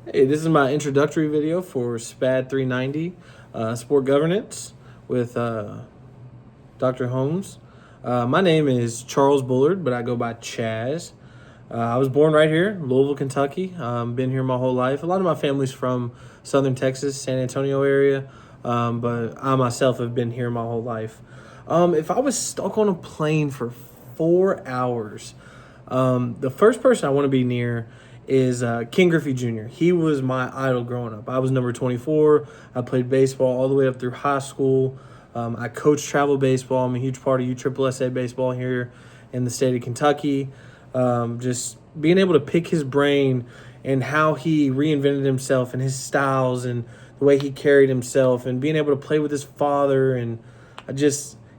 Hey, this is my introductory video for SPAD 390, Sport Governance with Dr. Holmes. My name is Charles Bullard, but I go by Chaz. I was born right here, Louisville, Kentucky. Been here my whole life. A lot of my family's from southern Texas, San Antonio area, but I myself have been here my whole life. If I was stuck on a plane for 4 hours, the first person I want to be near is King Griffey Jr. He was my idol growing up. I was number 24. I played baseball all the way up through high school. I coached travel baseball. I'm a huge part of USSSA baseball here in the state of Kentucky. Just being able to pick his brain and how he reinvented himself and his styles and the way he carried himself and being able to play with his father. And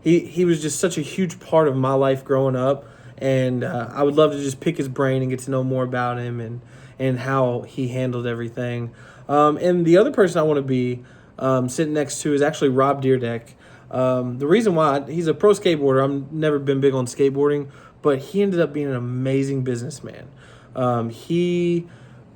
he was just such a huge part of my life growing up. And I would love to just pick his brain and get to know more about him and how he handled everything. And the other person I want to be sitting next to is actually Rob Deerdeck. The reason why, he's a pro skateboarder. I've never been big on skateboarding, but he ended up being an amazing businessman. He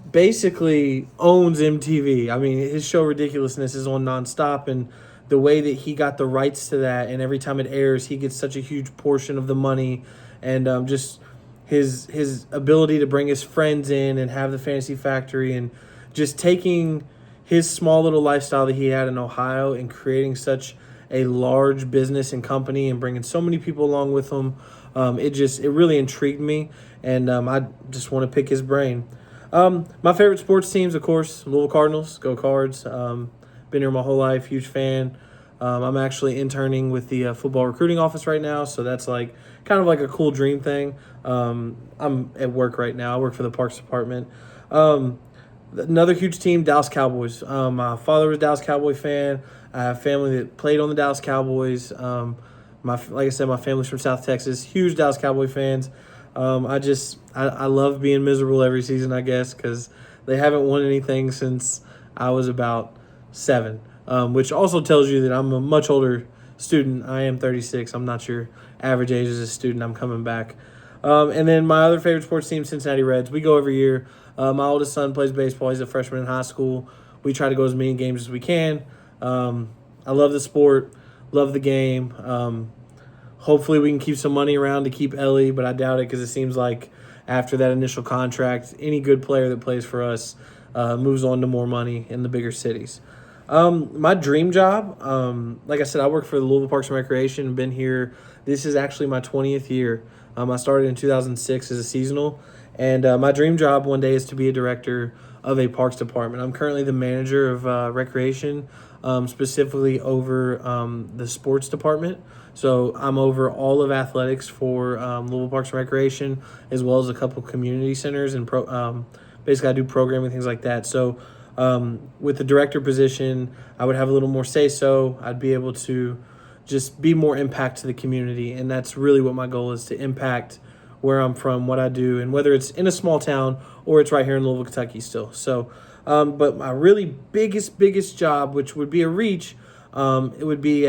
basically owns MTV. I mean, his show Ridiculousness is on nonstop, and the way that he got the rights to that, and every time it airs, he gets such a huge portion of the money, and just his ability to bring his friends in and have the Fantasy Factory, and just taking his small little lifestyle that he had in Ohio and creating such a large business and company and bringing so many people along with him. It really intrigued me, and I just want to pick his brain. My favorite sports teams, of course, Louisville Cardinals, go Cards. Been here my whole life, huge fan. I'm actually interning with the football recruiting office right now, so that's like kind of like a cool dream thing. I'm at work right now. I work for the Parks Department. Another huge team, Dallas Cowboys. My father was a Dallas Cowboy fan. I have family that played on the Dallas Cowboys. Like I said, my family's from South Texas. Huge Dallas Cowboy fans. I love being miserable every season, I guess, because they haven't won anything since I was about 7. Which also tells you that I'm a much older student. I am 36. I'm not your average age as a student. I'm coming back. And then my other favorite sports team, Cincinnati Reds. We go every year. My oldest son plays baseball. He's a freshman in high school. We try to go as many games as we can. I love the sport, love the game. Hopefully we can keep some money around to keep Ellie, but I doubt it because it seems like after that initial contract, any good player that plays for us moves on to more money in the bigger cities. My dream job, like I said, I work for the Louisville Parks and Recreation. Been here. This is actually my 20th year. I started in 2006 as a seasonal, and my dream job one day is to be a director of a parks department. I'm currently the manager of recreation, specifically over the sports department. So I'm over all of athletics for Louisville Parks and Recreation, as well as a couple community centers and basically I do programming, things like that. So with the director position, I would have a little more say-so. I'd be able to just be more impact to the community, and that's really what my goal is, to impact where I'm from, what I do, and whether it's in a small town or it's right here in Louisville, Kentucky still. So, but my really biggest job, which would be a reach, it would be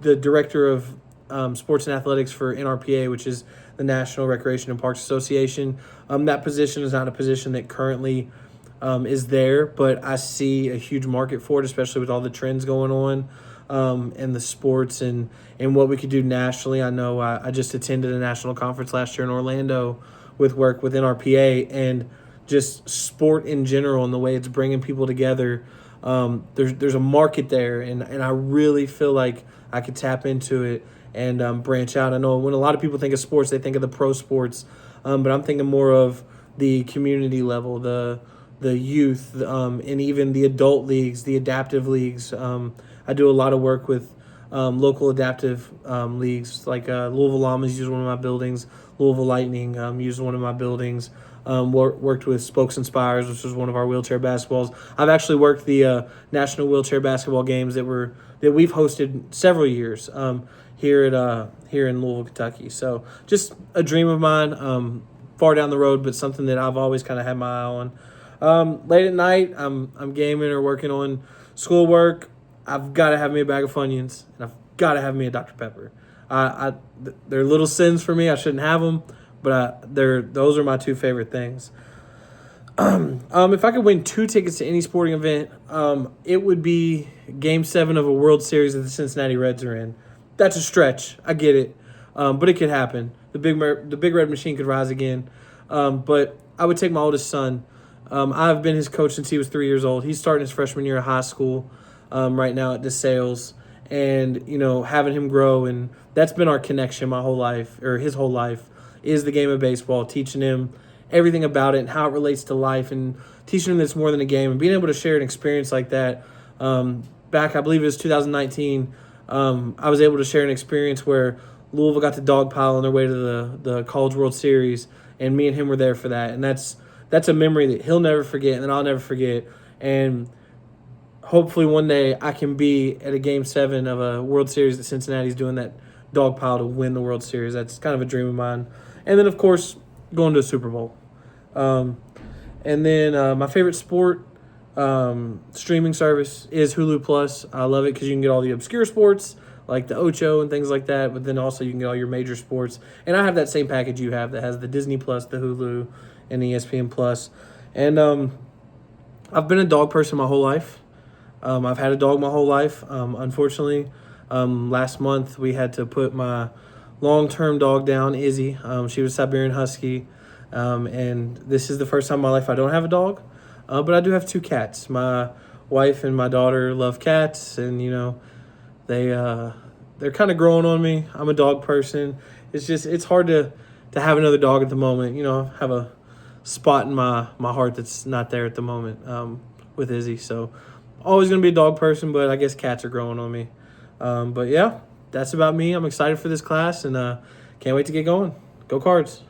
the director of sports and athletics for NRPA, which is the National Recreation and Parks Association. That position is not a position that currently is there, but I see a huge market for it, especially with all the trends going on and the sports and what we could do nationally. I know I just attended a national conference last year in Orlando with work with NRPA, and just sport in general and the way it's bringing people together. There's a market there, and I really feel like I could tap into it and branch out. I know when a lot of people think of sports, they think of the pro sports, but I'm thinking more of the community level, the youth, and even the adult leagues, the adaptive leagues. I do a lot of work with local adaptive leagues, like Louisville Llamas used one of my buildings, Louisville Lightning used one of my buildings. Worked with Spokes and Spires, which was one of our wheelchair basketballs. I've actually worked the national wheelchair basketball games that we've hosted several years here in Louisville, Kentucky. So just a dream of mine, far down the road, but something that I've always kind of had my eye on. Late at night, I'm gaming or working on schoolwork. I've got to have me a bag of Funyuns, and I've got to have me a Dr. Pepper. They're little sins for me. I shouldn't have them, but those are my two favorite things. If I could win 2 tickets to any sporting event, it would be Game 7 of a World Series that the Cincinnati Reds are in. That's a stretch. I get it. But it could happen. The big red machine could rise again. But I would take my oldest son. I've been his coach since he was 3 years old. He's starting his freshman year of high school right now at DeSales. And, having him grow, and that's been our connection my whole life, or his whole life, is the game of baseball, teaching him everything about it and how it relates to life, and teaching him that it's more than a game, and being able to share an experience like that. Back, I believe it was 2019, I was able to share an experience where Louisville got to dogpile on their way to the College World Series, and me and him were there for that. And that's a memory that he'll never forget and that I'll never forget. And hopefully one day I can be at a Game 7 of a World Series that Cincinnati's doing that dogpile to win the World Series. That's kind of a dream of mine. And then, of course, going to a Super Bowl. And then my favorite sport streaming service is Hulu Plus. I love it because you can get all the obscure sports like the Ocho and things like that, but then also you can get all your major sports. And I have that same package you have that has the Disney Plus, the Hulu, and the ESPN Plus. And I've been a dog person my whole life. I've had a dog my whole life. Unfortunately, last month we had to put my long-term dog down, Izzy. She was a Siberian Husky. And this is the first time in my life I don't have a dog. But I do have 2 cats. My wife and my daughter love cats, and, they're kind of growing on me. I'm a dog person. It's hard to have another dog at the moment. Have a spot in my heart that's not there at the moment with Izzy. So always going to be a dog person, but I guess cats are growing on me. But yeah, that's about me. I'm excited for this class, and can't wait to get going. Go Cards.